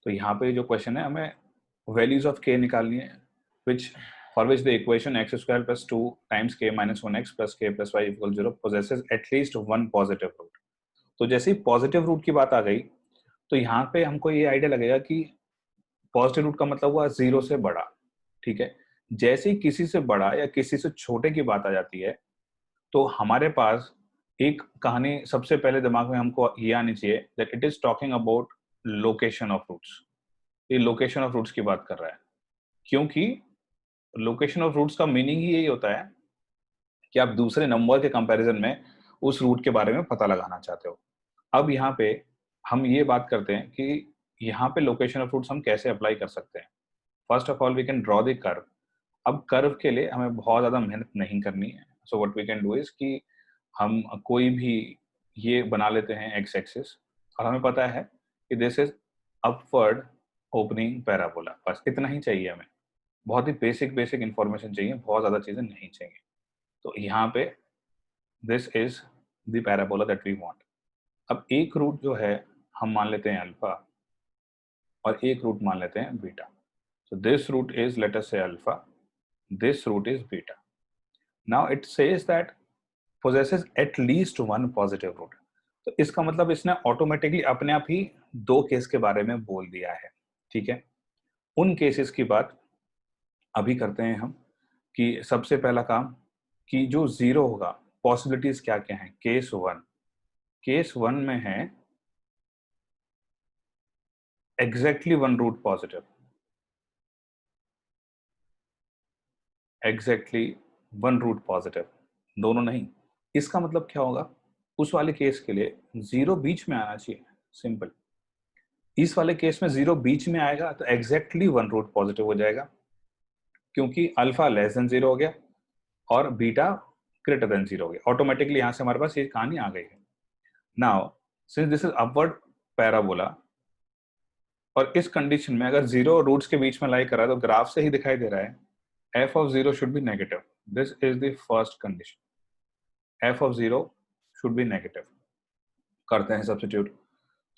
तो यहाँ पे जो क्वेश्चन है हमें वैल्यूज ऑफ k निकालनी है, which for which the equation x square plus 2 times k minus 1x plus k plus y equals 0 possesses at least one positive root। तो जैसे ही पॉजिटिव रूट की बात आ गई तो यहाँ पे हमको ये आइडिया लगेगा कि पॉजिटिव रूट का मतलब हुआ 0 से बड़ा, ठीक है। जैसे ही किसी से बड़ा या किसी से छोटे की बात आ जाती है तो हमारे पास एक कहानी सबसे पहले दिमाग में हमको ये आनी चाहिए that it is talking about location of roots. ये लोकेशन ऑफ रूट्स की बात कर रहा है, क्योंकि लोकेशन ऑफ रूट्स का मीनिंग ही यही होता है कि आप दूसरे नंबर के कंपैरिजन में उस रूट के बारे में पता लगाना चाहते हो। अब यहाँ पे हम ये बात करते हैं कि यहाँ पे लोकेशन ऑफ रूट्स हम कैसे अप्लाई कर सकते हैं। First of all we can draw the curve. अब कर्व के लिए हमें बहुत ज्यादा मेहनत नहीं करनी है। So what we can do is कि हम कोई भी ये बना लेते हैं एक्स एक्सिस, और हमें पता है कि this is upward opening parabola. बस इतना ही चाहिए हमें, बहुत ही बेसिक बेसिक इंफॉर्मेशन चाहिए, बहुत ज्यादा चीजें नहीं चाहिए। तो यहाँ पे this is the parabola that we want. अब एक रूट जो है हम मान लेते हैं अल्फा और एक रूट मान लेते हैं beta. So this root is let us say alpha, this root is beta. Now it says that possesses at least one positive root। तो इसका मतलब इसने ऑटोमेटिकली अपने आप ही दो केस के बारे में बोल दिया है, ठीक है। उन केसेस की बात अभी करते हैं हम कि सबसे पहला काम कि जो जीरो होगा, पॉसिबिलिटीज क्या क्या है। केस वन में है exactly one root positive, exactly one root positive, दोनों नहीं। इसका मतलब क्या होगा, उस वाले केस के लिए जीरो बीच में आना चाहिए, सिंपल। इस वाले केस में जीरो बीच में आएगा तो एग्जैक्टली वन रूट पॉजिटिव हो जाएगा, क्योंकि अल्फा लेस देन जीरो हो गया और बीटा ग्रेटर देन जीरो हो गया। ऑटोमेटिकली यहां से हमारे पास ये कहानी आ गई है। Now since this is upward parabola, और इस कंडीशन में अगर जीरो रूट्स के बीच में लाई करा तो ग्राफ से ही दिखाई दे रहा है f of 0 should be negative। This is the first condition, f of 0 should be negative। करते हैं substitute,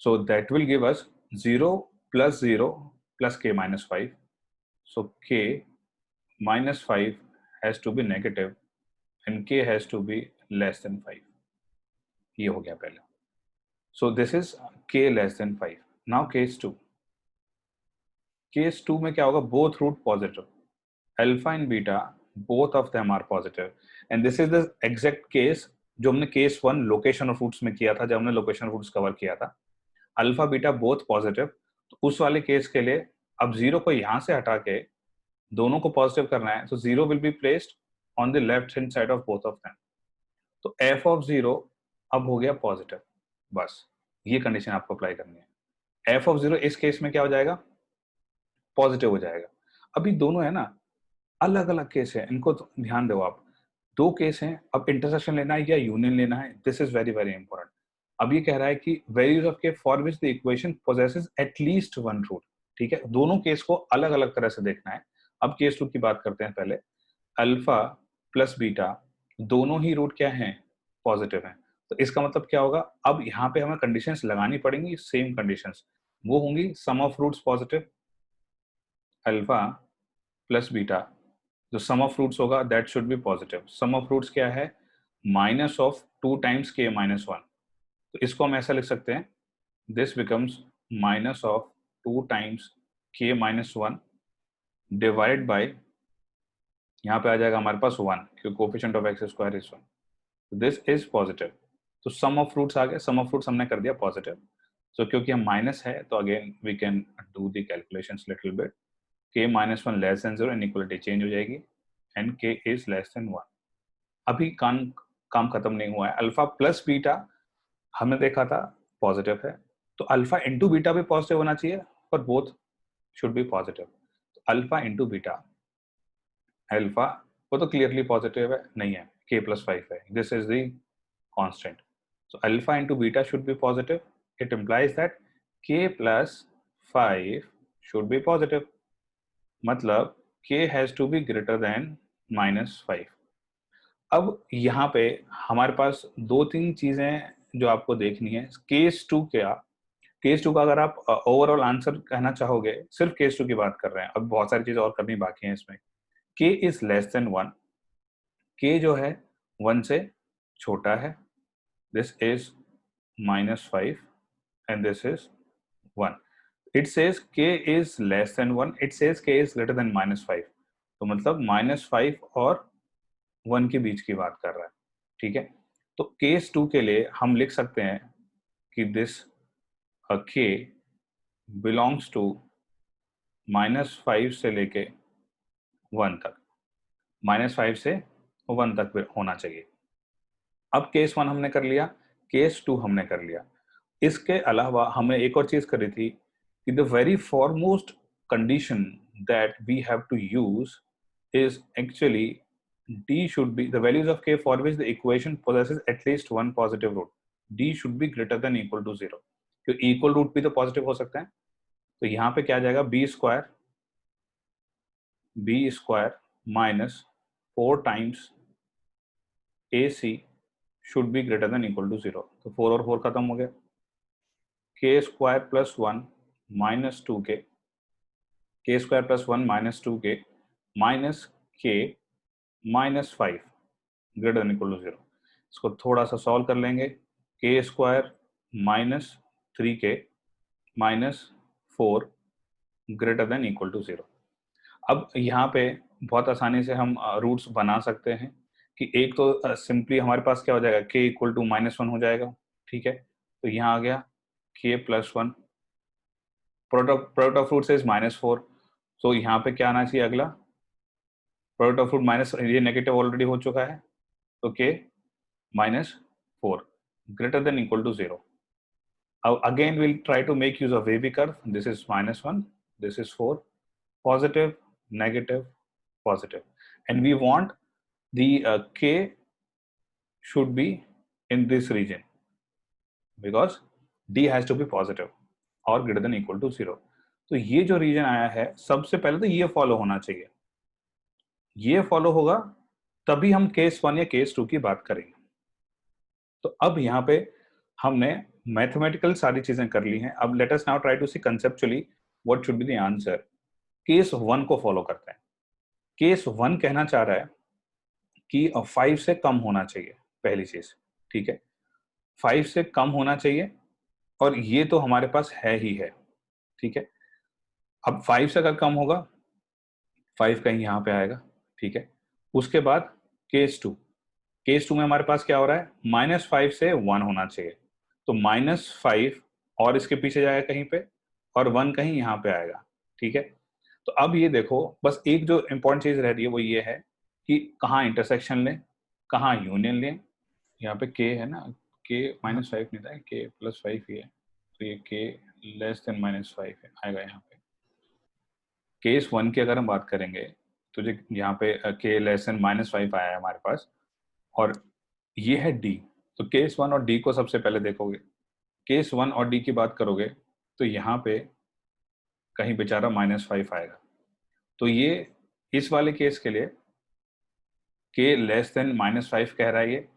so that will give us 0 plus 0 plus k minus 5। so k minus 5 has to be negative and k has to be less than 5। ये हो गया पहले। so this is k less than 5। now case 2 में क्या होगा, both root positive, alpha and beta both of them are positive, and this is the exact case जो हमने case 1 location of roots में किया था, जब हमने लोकेशन ऑफ रूट्स कवर किया था। अल्फा बीटा बोथ पॉजिटिव, तो उस वाले केस के लिए अब जीरो को यहां से हटा के दोनों को पॉजिटिव करना है, तो zero will be placed on the left hand side of both of them. तो एफ ऑफ जीरो अब हो गया पॉजिटिव। बस ये कंडीशन आपको अप्लाई करनी है। एफ ऑफ जीरो इस केस में क्या हो जाएगा, पॉजिटिव हो जाएगा। अभी दोनों है ना अलग अलग केस है, इनको तो ध्यान दो आप। दो केस हैं, अब इंटरसेक्शन लेना है या यूनियन लेना है, this is very very important. अब ये कह रहा है कि values of k for which the equation possesses at least one root, ठीक है। दोनों केस को अलग अलग तरह से देखना है। अब केस 2 की बात करते हैं पहले। अल्फा प्लस बीटा दोनों ही रूट क्या हैं, पॉजिटिव हैं। तो इसका मतलब क्या होगा, अब यहाँ पे हमें कंडीशंस लगानी पड़ेंगी, सेम कंडीशंस वो होंगी sum of roots positive, alpha plus beta जो सम ऑफ रूट्स होगा that should be positive. Sum of roots क्या है, minus of 2 times k minus 1। तो इसको हम ऐसा लिख सकते हैं, this becomes minus of 2 times k minus 1 divide by, यहाँ पे आ जाएगा हमारे पास 1, क्योंकि coefficient of x square is 1। This is positive. तो सम ऑफ रूट्स आ गए, सम ऑफ रूट्स हमने कर दिया पॉजिटिव। सो क्योंकि हम माइनस है तो again we can do the calculations little bit. k minus 1 less than 0, inequality change हो जाएगी and k is less than 1। अभी काम खत्म नहीं हुआ है। अल्फा प्लस बीटा हमने देखा था पॉजिटिव है, तो अल्फा इंटू बीटा भी पॉजिटिव होना चाहिए, पर बोथ शुड बी पॉजिटिव। तो अल्फा इंटू बीटा, अल्फा वो तो क्लियरली पॉजिटिव है, नहीं है, k प्लस 5 है, this is the constant. So alpha into beta should be positive, it implies that k plus 5 should be positive, मतलब k has to be greater than -5। अब यहाँ पे हमारे पास दो तीन चीजें जो आपको देखनी है। केस 2 क्या, केस टू का अगर आप ओवरऑल आंसर कहना चाहोगे, सिर्फ केस टू की बात कर रहे हैं, अब बहुत सारी चीजें और करनी बाकी हैं इसमें। के इज लेस देन 1, के जो है 1 से छोटा है, this is -5 and this is 1. It says k is less than 1, it says k is greater than -5, तो मतलब -5 और 1 के बीच की बात कर रहा है, ठीक है। तो केस 2 के लिए हम लिख सकते हैं कि दिस k बिलोंग्स टू -5 से लेके 1 तक, -5 से 1 तक होना चाहिए। अब केस 1 हमने कर लिया, केस 2 हमने कर लिया। इसके अलावा हमने एक और चीज करी थी कि the very foremost condition that we have to use is actually d should be the values of k for which the equation possesses at least one positive root. d should be greater than equal to 0, क्योंकि equal root भी तो positive हो सकते हैं। तो यहाँ पे क्या आ जाएगा, b square minus 4 times a c should be greater than equal to 0। तो 4 और 4 खत्म हो गया, के square plus 1 minus 2k, k square plus 1 minus 2k minus k minus 5 greater than equal to 0। इसको थोड़ा सा सॉल्व कर लेंगे, k square minus 3k minus 4 greater than equal to 0। अब यहाँ पे बहुत आसानी से हम रूट्स बना सकते हैं कि एक तो सिंपली हमारे पास क्या हो जाएगा, k इक्वल टू -1 हो जाएगा, ठीक है। तो यहाँ आ गया k plus 1, product of roots is -4, तो यहाँ पे क्या आना चाहिए अगला, प्रोडक्ट ऑफ रूट माइनस, ये नेगेटिव ऑलरेडी हो चुका है, तो k -4 greater than equal to 0. Again we'll try to make use of wavy curve. This is -1, this is 4, positive, negative, positive, and we want the k should be in this region because d has to be positive or greater than equal to 0. तो ये जो reason आया है, सबसे पहले तो ये follow होना चाहिए, ये फॉलो होगा तभी हम केस 1 या केस 2 की बात करेंगे। तो अब यहाँ पे हमने मैथमेटिकल सारी चीजें कर ली हैं, अब let us now try to see conceptually what should be the answer. Case 1 को फॉलो करते हैं। केस 1 कहना चाह रहा है कि 5 से कम होना चाहिए, पहली चीज, ठीक है, 5 से कम होना चाहिए, और ये तो हमारे पास है ही है, ठीक है। अब 5 से अगर कम होगा, 5 कहीं यहाँ पे आएगा, ठीक है। उसके बाद केस 2, केस 2 में हमारे पास क्या हो रहा है, -5 से 1 होना चाहिए, तो -5 और इसके पीछे जाएगा कहीं पे, और 1 कहीं यहाँ पे आएगा, ठीक है। तो अब ये देखो, बस एक जो इंपॉर्टेंट चीज रह रही है वो ये है कि कहाँ इंटरसेक्शन लें, कहाँ यूनियन लें। यहाँ पे k है ना, k -5 नहीं था, k +5 ही है, तो ये k लेस देन -5 है, आएगा यहाँ पे। केस 1 की अगर हम बात करेंगे तो जो यहाँ पे k लेस देन -5 आया है हमारे पास, और ये है d, तो केस 1 और d को सबसे पहले देखोगे, केस 1 और d की बात करोगे तो यहाँ पे कहीं बेचारा -5 आएगा, तो ये इस वाले केस के लिए k लेस देन -5 कह रहा है ये,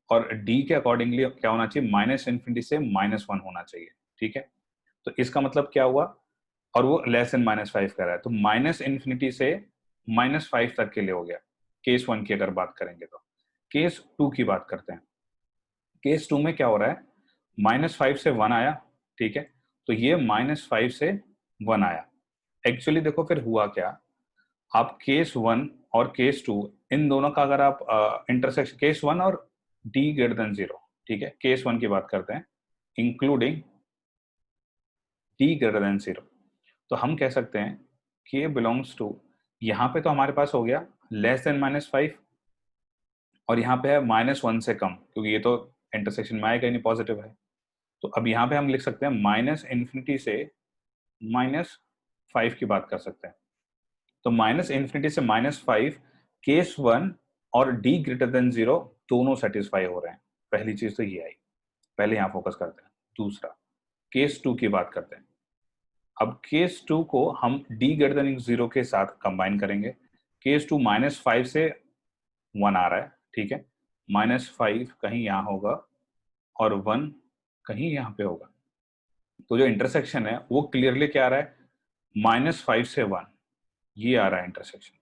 और d के अकॉर्डिंगली क्या होना चाहिए, -∞ से -1 होना चाहिए, ठीक है। तो इसका मतलब क्या हुआ, और वो लेस देन -5 कह रहा है, तो -∞ से -5 तक के लिए हो गया केस 1 की अगर बात करेंगे। तो केस 2 की बात करते हैं। केस 2 में क्या हो रहा है, -5 से 1 आया, ठीक है, तो ये -5 से 1 आया। एक्चुअली देखो फिर हुआ क्या, आप केस 1 और केस 2 इन दोनों का अगर आप इंटरसेक्शन, केस 1 और d ग्रेटर देन 0, ठीक है, केस 1 की बात करते हैं, इंक्लूडिंग d ग्रेटर देन 0, तो हम कह सकते हैं k बिलोंग्स टू, यहाँ पे तो हमारे पास हो गया लेस देन -5, और यहाँ पे है -1 से कम, क्योंकि ये तो इंटरसेक्शन में आएगा नहीं, पॉजिटिव है। तो अब यहाँ पे हम लिख सकते हैं -∞ से -5 की बात कर सकते हैं। तो -∞ से -5 केस 1 और d ग्रेटर देन 0 दोनों सेटिस्फाई हो रहे हैं। पहली चीज तो ये आई, पहले यहाँ फोकस करते हैं। दूसरा, केस 2 की बात करते हैं। अब केस 2 को हम d ग्रेटर देन 0 के साथ कंबाइन करेंगे। केस 2 -5 से 1 आ रहा है, ठीक है, -5 कहीं यहाँ होगा और 1 कहीं यहाँ पे होगा। तो जो इंटरसेक्शन है वो क्लियरली क्या आ रहा है, -5 से 1, ये आ रहा है इंटरसेक्शन।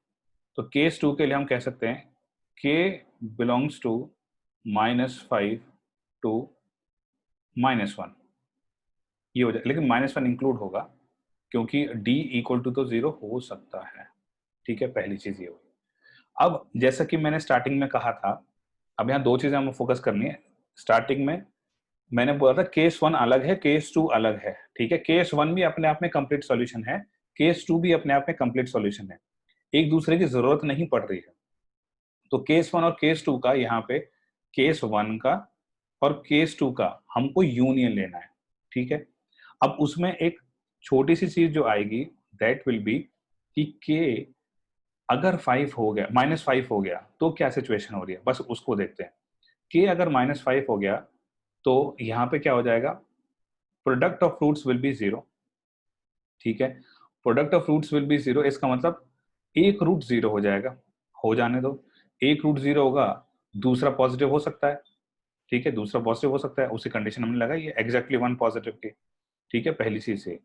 तो केस 2 के लिए हम कह सकते हैं k बिलोंग्स टू -5 टू -1, ये हो जाए, लेकिन -1 इंक्लूड होगा क्योंकि d इक्वल टू तो 0 हो सकता है। ठीक है, पहली चीज ये हुई। अब जैसा कि मैंने स्टार्टिंग में कहा था, अब यहाँ दो चीजें हमें फोकस करनी है। स्टार्टिंग में मैंने बोला था केस 1 अलग है, केस 2 अलग है। ठीक है, केस 1 भी अपने आप में कंप्लीट सॉल्यूशन है, केस 2 भी अपने आप में कंप्लीट सॉल्यूशन है, एक दूसरे की जरूरत नहीं पड़ रही है। तो केस 1 और केस 2 का यहाँ पे, केस 1 का और केस 2 का हमको यूनियन लेना है। ठीक है, अब उसमें एक छोटी सी चीज जो आएगी, दैट विल बी कि के अगर 5 हो गया, -5 हो गया तो क्या सिचुएशन हो रही है, बस उसको देखते हैं। के अगर -5 हो गया तो यहाँ पे क्या हो जाएगा, product of fruits will be 0। ठीक है, product of fruits will be 0, इसका मतलब एक रूट 0 हो जाएगा। हो जाने दो, एक रूट 0 होगा, दूसरा पॉजिटिव हो सकता है। ठीक है, दूसरा पॉजिटिव हो सकता है, उसी कंडीशन हमने लगाई है एग्जैक्टली 1 पॉजिटिव की। ठीक है, पहली चीज से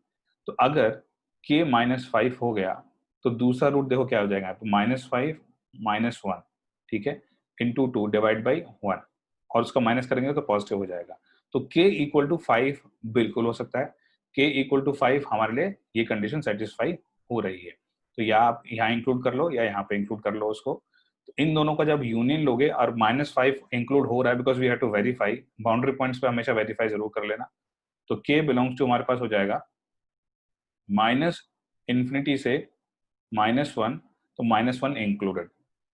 तो अगर k -5 हो गया तो दूसरा रूट देखो क्या हो जाएगा, -5 -1, ठीक है, इंटू 2 डिवाइड बाई 1, और उसका माइनस करेंगे तो पॉजिटिव हो जाएगा। तो k इक्वल टू 5 बिल्कुल हो सकता है, k इक्वल टू 5 हमारे लिए ये कंडीशन सेटिस्फाई हो रही है। तो या आप यहाँ इंक्लूड कर लो या यहाँ पे इंक्लूड कर लो उसको। तो इन दोनों का जब यूनियन लोगे और -5 इंक्लूड हो रहा है, because we have to verify, boundary points पे हमेशा वेरीफाई जरूर कर लेना। तो k बिलोंग्स टू हमारे पास हो जाएगा -∞ से -1, तो -1 इंक्लूडेड।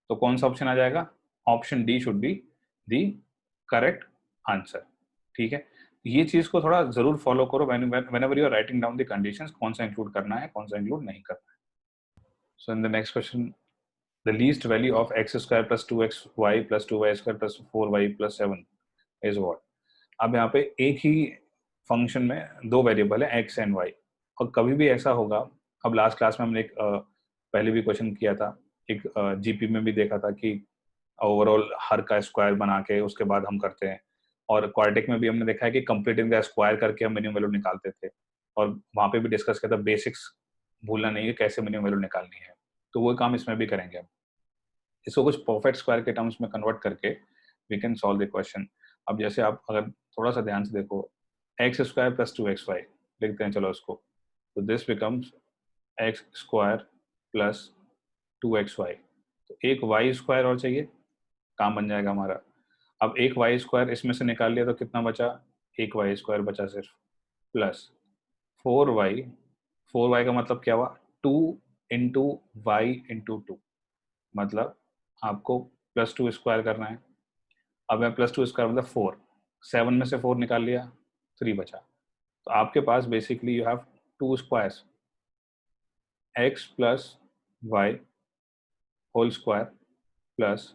तो कौन सा ऑप्शन आ जाएगा, option d should be the correct answer. ठीक है, ये चीज को थोड़ा जरूर फॉलो करो whenever you are writing down the conditions, कौन सा इंक्लूड करना है कौन सा इंक्लूड नहीं करना है। So in the next question, the least value of x² + 2xy + 2y² + 4y + 7 is what. अब यहाँ पे एक ही फंक्शन में दो वेरिएबल है x एंड y, और कभी भी ऐसा होगा, अब लास्ट क्लास में हमने एक पहले भी क्वेश्चन किया था, एक जीपी में भी देखा था कि ओवरऑल हर का स्क्वायर बना के उसके बाद हम करते हैं, और क्वाड्रेटिक में भी हमने देखा है कि कंप्लीटिंग द स्क्वायर करके हम मिनिमम वैल्यू निकालते थे, और वहां पे भी डिस्कस किया था बेसिक्स भूलना नहीं है कैसे मिनिमम वैल्यू निकालनी है। तो वो काम इसमें भी करेंगे हम, इसको कुछ परफेक्ट स्क्वायर के टर्म्स में कन्वर्ट करके we can solve the question. अब जैसे आप अगर थोड़ा सा ध्यान से देखो, x² + 2xy लिखते हैं चलो उसको, तो दिस बिकम्स x² + 2xy, तो एक y² और चाहिए, काम बन जाएगा हमारा। अब एक y² इसमें से निकाल लिया तो कितना बचा, एक y² बचा सिर्फ, प्लस 4y, 4y का मतलब क्या हुआ, 2 इंटू वाई इंटू 2, मतलब आपको +2 करना है। अब मैं +2 मतलब 4, 7 में से 4 निकाल लिया, 3 बचा। तो आपके पास basically you have 2 squares, x + y whole square plus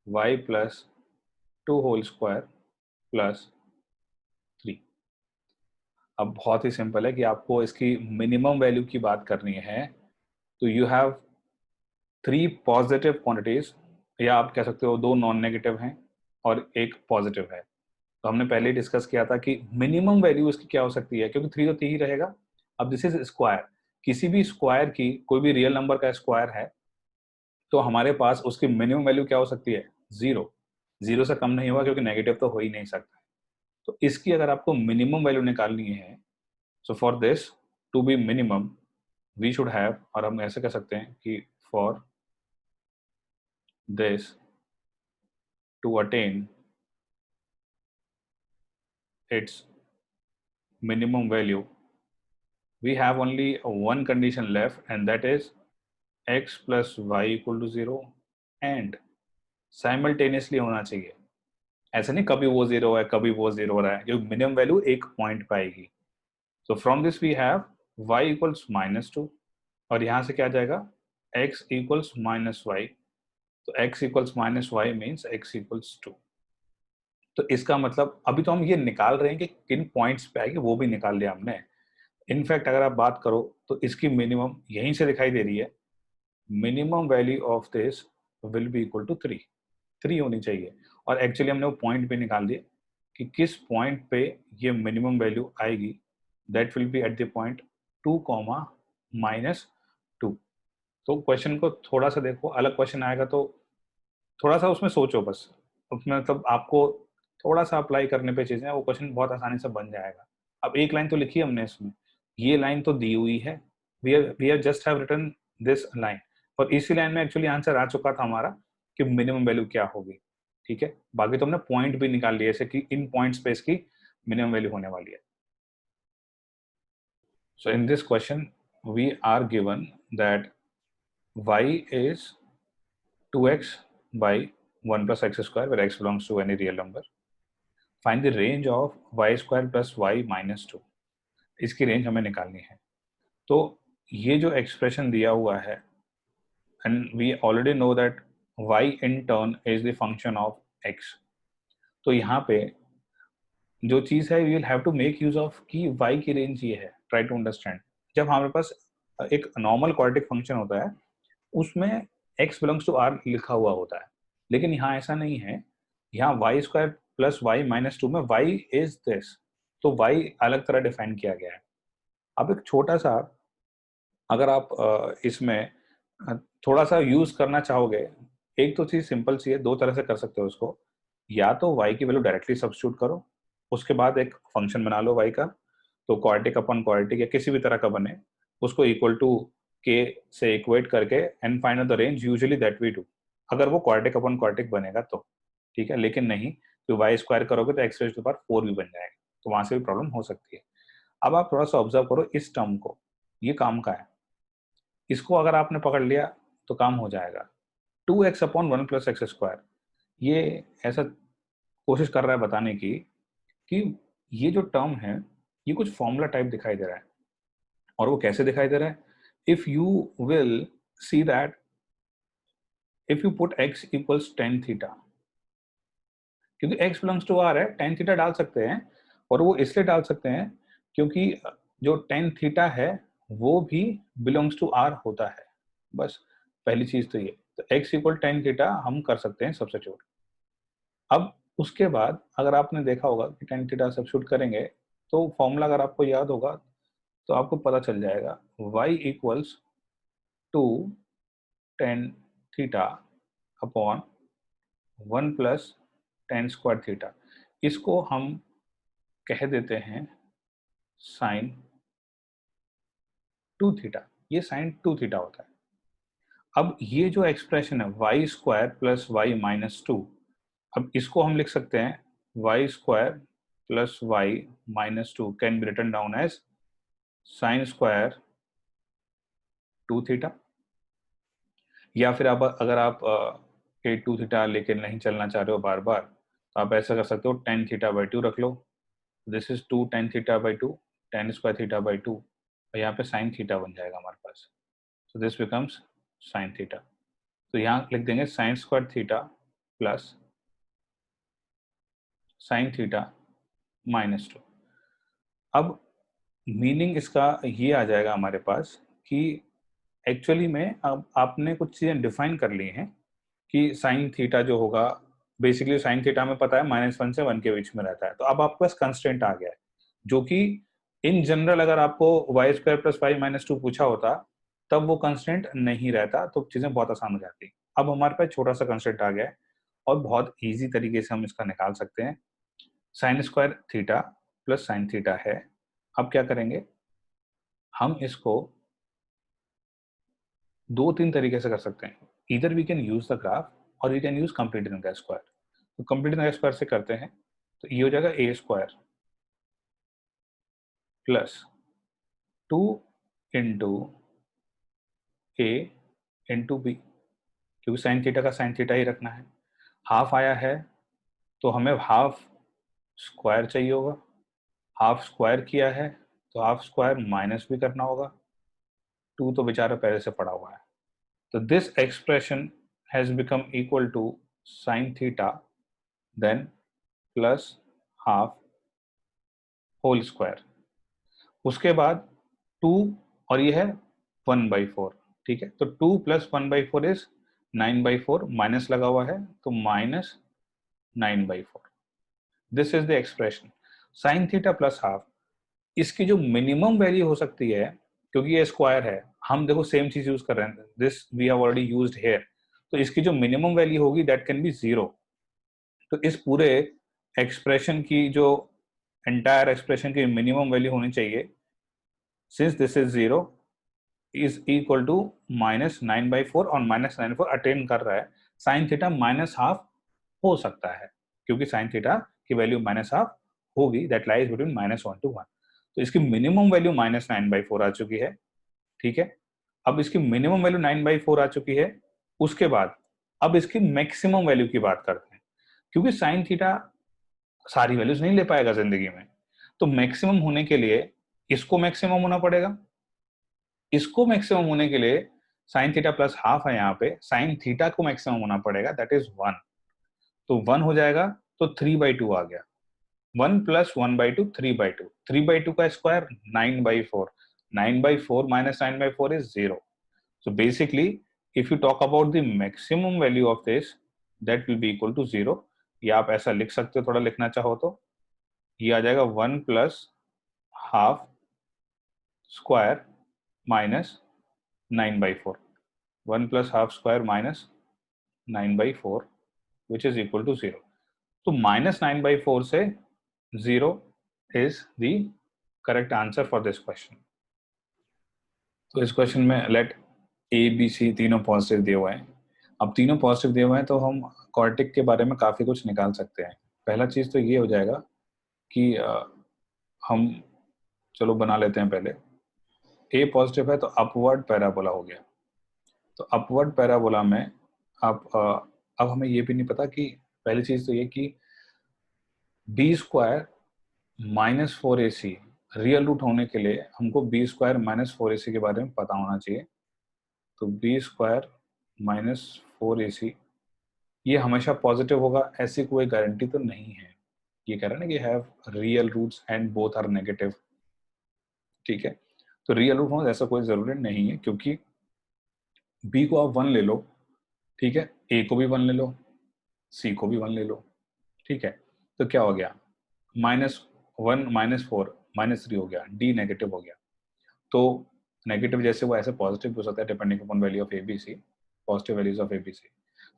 y + 2 whole square plus 3। अब बहुत ही सिंपल है कि आपको इसकी मिनिमम वैल्यू की बात करनी है, तो यू हैव 3 पॉजिटिव क्वांटिटीज, या आप कह सकते हो 2 नॉन नेगेटिव हैं और एक पॉजिटिव है। तो हमने पहले ही डिस्कस किया था कि मिनिमम वैल्यू इसकी क्या हो सकती है, क्योंकि 3 तो 3 ही रहेगा। अब दिस इज स्क्वायर, किसी भी स्क्वायर की, कोई भी रियल नंबर का स्क्वायर है तो हमारे पास उसकी मिनिमम वैल्यू क्या हो सकती है, 0। 0 से कम नहीं होगा क्योंकि नेगेटिव तो हो ही नहीं सकता। तो इसकी अगर आपको मिनिमम वैल्यू निकालनी है, so for this to be minimum we should have, और हम ऐसे कह सकते हैं कि for this to attain its minimum value, we have only one condition left, and that is x plus y equal to 0 and simultaneously होना चाहिए। ऐसा नहीं कभी वो 0 है कभी वो 0 हो रहा है, क्योंकि मिनिमम वैल्यू एक पॉइंट पे आएगी। So from this we have y equals -2, और यहाँ से क्या आ जाएगा, x इक्वल्स -y, तो x equals -y means x equals 2। तो इसका मतलब अभी तो हम ये निकाल रहे हैं कि किन पॉइंट्स पे आएगी, वो भी निकाल लिया हमने। इनफैक्ट अगर आप बात करो तो इसकी मिनिमम यहीं से दिखाई दे रही है, minimum value of this will be equal to 3 होनी चाहिए। और एक्चुअली हमने वो पॉइंट भी निकाल दिए कि किस पॉइंट पे ये मिनिमम वैल्यू आएगी, that will be at the point 2, -2। तो क्वेश्चन को थोड़ा सा देखो, अलग क्वेश्चन आएगा तो थोड़ा सा उसमें सोचो बस, उसमें मतलब आपको थोड़ा सा अप्लाई करने पे चीजें, वो क्वेश्चन बहुत आसानी से बन जाएगा। अब एक लाइन तो लिखी हमने इसमें, ये लाइन तो दी हुई है, we have just have written this line, और इसी लाइन में एक्चुअली आंसर आ चुका था हमारा कि मिनिमम वैल्यू क्या होगी। ठीक है, बाकी तो हमने पॉइंट भी निकाल लिए ऐसे कि इन पॉइंट्स पे इसकी मिनिमम वैल्यू होने वाली है। So in this question we are given that y is 2x by 1 plus x square where x belongs to any real number. Find the range of y square plus y minus 2. इसकी range हमें निकालनी है। तो ये जो expression दिया हुआ है, and we already know that y in turn is the function of x, तो यहाँ पे जो चीज है we will have to make use of कि y की रेंज ये है। ट्राई टू अंडरस्टैंड, जब हमारे पास एक नॉर्मल क्वाड्रेटिक फंक्शन होता है उसमें x बिलोंग्स टू r लिखा हुआ होता है, लेकिन यहाँ ऐसा नहीं है। यहाँ y square plus y minus 2 में y इज दिस, तो y अलग तरह डिफाइन किया गया है। अब एक छोटा सा, अगर आप इसमें थोड़ा सा यूज करना चाहोगे, एक तो चीज सिंपल सी है, दो तरह से कर सकते हो इसको। या तो y की वैल्यू डायरेक्टली सब्स्टिट्यूट करो, उसके बाद एक फंक्शन बना लो y का, तो क्वाड्रेटिक अपॉन क्वाड्रेटिक या किसी भी तरह का बने, उसको इक्वल टू k से इक्वेट करके and find the range, usually that we do, अगर वो क्वाड्रेटिक अपॉन क्वाड्रेटिक बनेगा तो। ठीक है, लेकिन नहीं तो वाई स्क्वायर करोगे तो एक्स रेज टू पावर 4 भी बन जाएगा, तो वहां से भी प्रॉब्लम हो सकती है। अब आप थोड़ा सा ऑब्जर्व करो इस टर्म को, ये काम का है, इसको अगर आपने पकड़ लिया तो काम हो जाएगा। 2x upon 1 plus x square, ये ऐसा कोशिश कर रहा है बताने की कि ये जो टर्म है ये कुछ फॉर्मूला टाइप दिखाई दे रहा है। और वो कैसे दिखाई दे रहा है? If you will see that if you put x equals tan theta, क्योंकि x बिलोंग्स टू r है, tan थीटा डाल सकते हैं, और वो इसलिए डाल सकते हैं क्योंकि जो tan थीटा है वो भी बिलोंग्स टू r होता है। बस पहली चीज तो ये, तो x इक्वल tan थीटा हम कर सकते हैं सब्स्टिट्यूट। अब उसके बाद अगर आपने देखा होगा कि tan थीटा सब्स्टिट्यूट करेंगे तो फॉर्मूला अगर आपको याद होगा तो आपको पता चल जाएगा, y equals to tan theta upon 1 plus tan square theta, इसको हम कह देते हैं साइन 2 थीटा। ये साइन 2 थीटा होता है। अब ये जो एक्सप्रेशन है y square plus y minus 2, अब इसको हम लिख सकते हैं y square plus y minus 2 can be written down as sine square 2 theta. या फिर आप अगर आप 2 थीटा लेके नहीं चलना चाह रहे हो बार बार, तो आप ऐसा कर सकते हो tan थीटा बाई 2 रख लो, this is 2 tan theta by 2, tan square theta by 2, और यहाँ पे साइन थीटा बन जाएगा हमारे पास, so this becomes sin theta. तो यहाँ लिख देंगे sin square theta plus sin theta minus 2। अब मीनिंग इसका ये आ जाएगा हमारे पास कि एक्चुअली में अब आपने कुछ चीज़ें डिफाइन कर ली हैं कि sin थीटा जो होगा, बेसिकली sin थीटा हमें पता है -1 से 1 के बीच में रहता है, तो अब आपके पास कंस्ट्रेंट आ गया है, जो कि इन जनरल अगर आपको y square plus y minus 2 पूछा होता तब वो कंस्टेंट नहीं रहता, तो चीजें बहुत आसान हो जाती। अब हमारे पास छोटा सा कंस्टेंट आ गया है और बहुत इजी तरीके से हम इसका निकाल सकते हैं। Sine square theta plus sine theta है। अब क्या करेंगे, हम इसको 2-3 तरीके से कर सकते हैं। इधर we can use the graph और we can use completing the square. तो कंप्लीटिंग द स्क्वायर से करते हैं तो ये हो जाएगा a square plus 2 into a into b, क्योंकि साइन थीटा का साइन थीटा ही रखना है। हाफ आया है तो हमें हाफ स्क्वायर चाहिए होगा, हाफ स्क्वायर किया है तो हाफ स्क्वायर माइनस भी करना होगा, 2 तो बेचारा पहले से पड़ा हुआ है। तो this expression has become equal to sine theta then plus half whole square. उसके बाद 2 और ये है 1/4, ठीक है, तो 2 प्लस 1/4 इज 9/4, माइनस लगा हुआ है तो minus 9/4। This is the expression sine theta plus half. इसकी जो मिनिमम वैल्यू हो सकती है, क्योंकि ये स्क्वायर है, हम देखो सेम चीज यूज कर रहे हैं, this we have already used here, तो इसकी जो मिनिमम वैल्यू होगी दैट कैन बी 0। तो इस पूरे एक्सप्रेशन की जो एंटायर एक्सप्रेशन की मिनिमम वैल्यू होनी चाहिए, since this is 0, is equal to -9/4, और -9/4 अटेन कर रहा है, साइन थीटा -हाफ हो सकता है, क्योंकि साइन थीटा की वैल्यू -हाफ होगी, दैट लाइज बिटवीन -1 to 1। तो इसकी मिनिमम वैल्यू -9/4 आ चुकी है, ठीक है। अब इसकी मिनिमम वैल्यू 9/4 आ चुकी है, उसके बाद अब इसकी मैक्सिमम वैल्यू की बात करते हैं, क्योंकि साइन थीटा सारी वैल्यूज नहीं ले पाएगा जिंदगी में, तो मैक्सिमम होने के लिए इसको मैक्सिमम होना पड़ेगा, इसको मैक्सिमम होने के लिए साइन थीटा प्लस हाफ है, यहाँ पे साइन थीटा को मैक्सिमम होना पड़ेगा, दैट इज 1। तो 1 हो जाएगा, तो 3/2 आ गया, 1 + 1/2 3/2, 3/2 का square 9/4, 9/4 minus 9/4 is 0. So basically, if you talk about the maximum value of this, that will be equal to 0. या आप ऐसा लिख सकते हो, थोड़ा लिखना चाहो तो ये आ जाएगा 1 + half square minus 9/4, 1 + half square minus 9/4 which is equal to 0। तो -9/4 से 0 is the correct answer for this question. तो इस क्वेश्चन में लेट ए बी सी तीनों पॉजिटिव दिए हुए हैं। अब तीनों पॉजिटिव दिए हुए हैं तो हम कॉर्टिक के बारे में काफ़ी कुछ निकाल सकते हैं। पहला चीज़ तो ये हो जाएगा कि हम चलो बना लेते हैं पहले। ए पॉजिटिव है तो अपवर्ड पैराबोला हो गया। तो अपवर्ड पैराबोला में अब हमें ये भी नहीं पता कि पहली चीज़ तो ये कि b² -4ac रियल रूट होने के लिए हमको b² -4ac के बारे में पता होना चाहिए। तो b² -4ac ये हमेशा पॉजिटिव होगा, ऐसी कोई गारंटी तो नहीं है। ये कह रहा है ना कि have real roots and both are negative, ठीक है। तो रियल रूट होना ऐसा कोई जरूरी नहीं है, क्योंकि b को आप 1 ले लो, ठीक है, a को भी 1 ले लो, c को भी 1 ले लो, ठीक है। तो क्या हो गया, -1 -4 -3 हो गया, d नेगेटिव हो गया। तो नेगेटिव जैसे वो ऐसे पॉजिटिव हो सकता है depending upon value of ABC, positive values of ABC।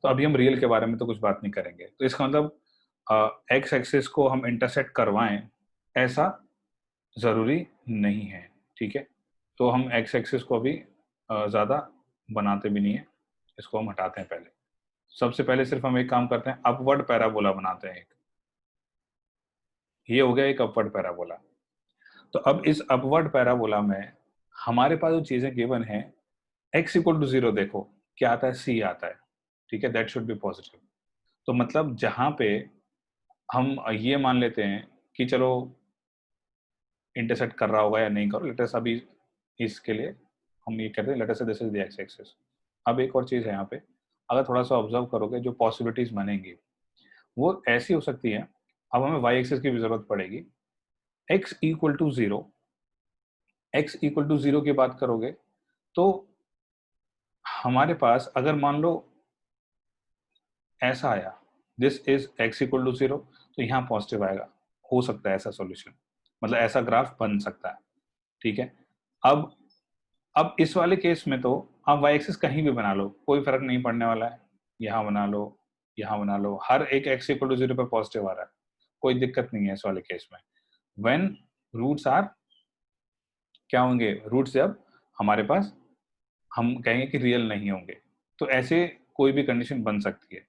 तो अभी हम रियल के बारे में तो कुछ बात नहीं करेंगे। तो इसका मतलब एक्स एक्सिस को हम इंटरसेक्ट करवाएं ऐसा जरूरी नहीं है, ठीक है। तो हम एक्स एक्सिस को अभी ज्यादा बनाते भी नहीं है, इसको हम हटाते हैं। पहले सबसे पहले सिर्फ हम एक काम करते हैं, अपवर्ड पैराबोला बनाते हैं। ये हो गया एक अपवर्ड पैराबोला। तो अब इस अपवर्ड पैराबोला में हमारे पास जो चीजें गिवन है, x = 0 देखो क्या आता है, c आता है, ठीक है, दैट शुड बी पॉजिटिव। तो मतलब जहां पे हम ये मान लेते हैं कि चलो इंटरसेक्ट कर रहा होगा या नहीं कर, लेट अस अभी इसके लिए हम ये कहते हैं let us this is the x axis. अब एक और चीज है यहाँ पे, अगर थोड़ा सा ऑब्जर्व करोगे जो पॉसिबिलिटीज बनेंगी वो ऐसी हो सकती है। अब हमें वाई एक्सिस की भी जरूरत पड़ेगी। x = 0, x = 0 की बात करोगे तो हमारे पास अगर मान लो ऐसा आया, दिस इज x = 0, तो यहाँ पॉजिटिव आएगा, हो सकता है ऐसा सॉल्यूशन, मतलब ऐसा ग्राफ बन सकता है, ठीक है। अब इस वाले केस में तो आप वाई एक्सिस कहीं भी बना लो, कोई फर्क नहीं पड़ने वाला है, यहाँ बना लो, यहाँ बना लो, हर एक x = 0 पे पॉजिटिव आ रहा है, कोई दिक्कत नहीं है इस वाले केस में। व्हेन रूट्स आर, क्या होंगे रूट्स, जब हमारे पास हम कहेंगे कि रियल नहीं होंगे, तो ऐसे कोई भी कंडीशन बन सकती है।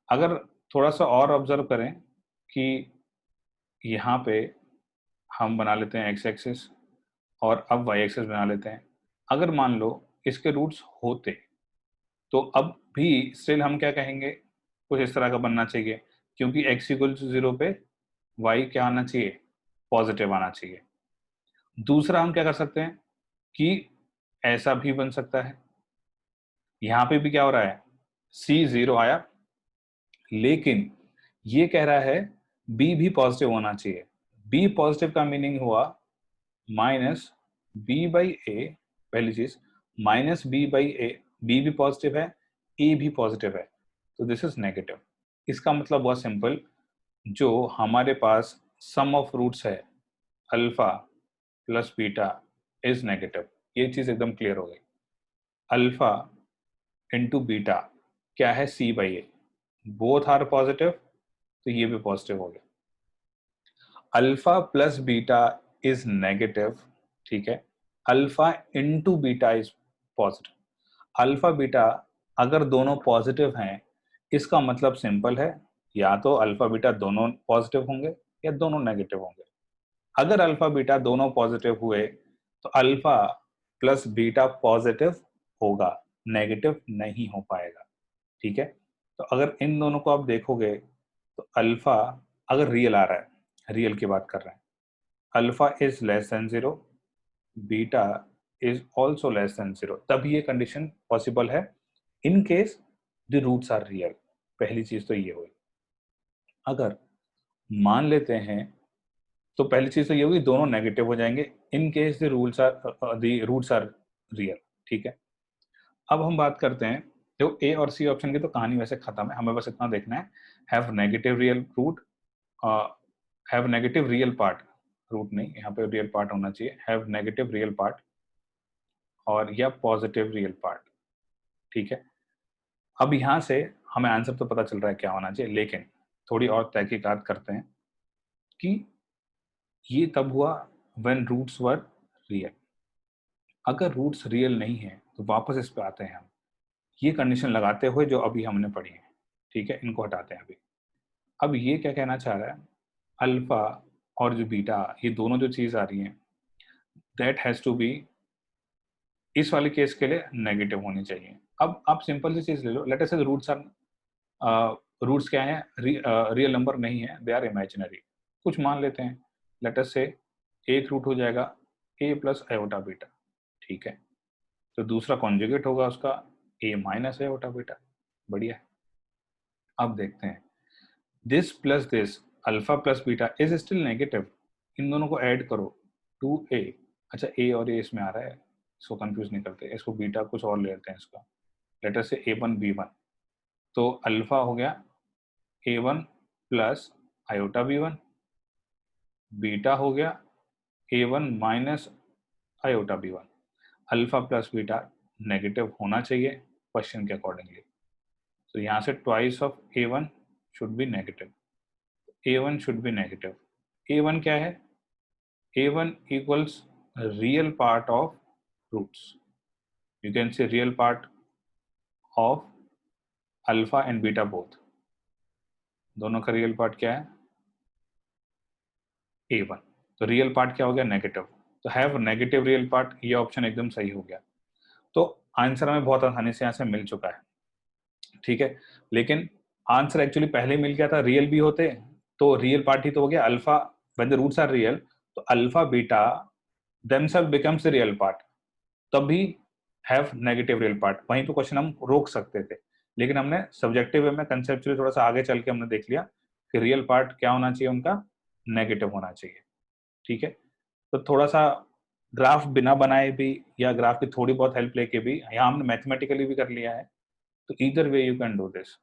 अगर थोड़ा सा और ऑब्जर्व करें कि यहाँ पे हम बना लेते हैं एक्स एक्सिस और अब वाई एक्सिस बना लेते हैं। अगर मान लो इसके रूट्स होते तो अब भी स्टिल हम क्या कहेंगे, कुछ इस तरह का बनना चाहिए, क्योंकि x = 0 पे y क्या आना चाहिए, पॉजिटिव आना चाहिए। दूसरा हम क्या कर सकते हैं कि ऐसा भी बन सकता है, यहाँ पे भी क्या हो रहा है, c 0 आया, लेकिन ये कह रहा है b भी पॉजिटिव होना चाहिए। b पॉजिटिव का मीनिंग हुआ -b/a, पहली चीज -b/a, b भी पॉजिटिव है, a भी पॉजिटिव है, तो दिस इज नेगेटिव। इसका मतलब बहुत सिंपल, जो हमारे पास सम ऑफ रूट्स है alpha plus beta is negative, ये चीज एकदम क्लियर हो गई। अल्फा इंटू बीटा क्या है, c by a, both are positive, तो ये भी पॉजिटिव हो गया। Alpha plus beta is negative, ठीक है, alpha into beta is positive. Alpha beta अगर दोनों पॉजिटिव हैं, इसका मतलब सिंपल है, या तो अल्फा बीटा दोनों पॉजिटिव होंगे या दोनों नेगेटिव होंगे। अगर अल्फा बीटा दोनों पॉजिटिव हुए तो अल्फा प्लस बीटा पॉजिटिव होगा, नेगेटिव नहीं हो पाएगा, ठीक है। तो अगर इन दोनों को आप देखोगे तो अल्फा अगर रियल आ रहा है, रियल की बात कर रहे हैं, alpha is less than 0, beta is also less than 0, तब ये कंडीशन पॉसिबल है in case the roots are real. पहली चीज तो ये हुई। अगर मान लेते हैं, तो पहली चीज तो ये हुई दोनों नेगेटिव हो जाएंगे in case the roots are real, ठीक है। अब हम बात करते हैं, जो ए और सी ऑप्शन की तो कहानी वैसे खत्म है, हमें बस इतना देखना है, have negative real root, have negative real part, root नहीं, यहाँ पे रियल पार्ट होना चाहिए, हैव नेगेटिव रियल पार्ट और या पॉजिटिव रियल पार्ट, ठीक है। अब यहाँ से हमें आंसर तो पता चल रहा है क्या होना चाहिए, लेकिन थोड़ी और तहकीकात करते हैं कि ये तब हुआ व्हेन रूट्स वर रियल। अगर रूट्स रियल नहीं है तो वापस इस पे आते हैं हम, ये कंडीशन लगाते हुए जो अभी हमने पढ़ी है, ठीक है, इनको हटाते हैं अभी। अब ये क्या कहना चाह रहा है, अल्फा और जो बीटा, ये दोनों जो चीज आ रही है, दैट हैज टू बी, इस वाले केस के लिए नेगेटिव होनी चाहिए। अब आप सिंपल सी चीज ले लो, लेट अस से रूट्स आर, रूट्स क्या है, रियल नंबर नहीं है, दे आर इमेजिनरी, कुछ मान लेते हैं, लेट अस से एक रूट हो जाएगा ए प्लस आयोटा बीटा, ठीक है, तो दूसरा कॉन्जुगेट होगा उसका ए माइनस आयोटा बीटा, बढ़िया है। अब देखते हैं, this plus this, alpha plus beta is still negative, इन दोनों को ऐड करो 2a, अच्छा ए और ए इसमें आ रहा है, इसको कंफ्यूज नहीं करते, इसको बीटा कुछ और ले लेते हैं इसका, लेटर से a1 b1, तो अल्फा हो गया a1 plus iota b1, beta हो गया a1 minus iota b1। Alpha plus beta negative होना चाहिए क्वेश्चन के अकॉर्डिंगली, तो यहाँ से twice of a1 should be negative, a1 should be negative. a1 क्या है, a1 equals real part of roots, you can say real part of alpha and beta both, दोनों का रियल पार्ट क्या है a1, तो रियल पार्ट क्या हो गया नेगेटिव, तो हैव नेगेटिव रियल पार्ट, ये ऑप्शन एकदम सही हो गया। तो आंसर हमें बहुत आसानी से यहाँ से मिल चुका है, ठीक है। लेकिन आंसर एक्चुअली पहले मिल गया था, रियल भी होते तो रियल पार्ट ही तो हो गया alpha, when the roots are real, तो alpha beta themselves becomes the real part, तभी हैव नेगेटिव रियल पार्ट, वहीं पे क्वेश्चन हम रोक सकते थे, लेकिन हमने सब्जेक्टिव वे में कंसेप्चुअली थोड़ा सा आगे चल के हमने देख लिया कि रियल पार्ट क्या होना चाहिए उनका, नेगेटिव होना चाहिए, ठीक है। तो थोड़ा सा ग्राफ बिना बनाए भी या ग्राफ की थोड़ी बहुत हेल्प लेके भी यहाँ हमने मैथमेटिकली भी कर लिया है, तो either way you can do this.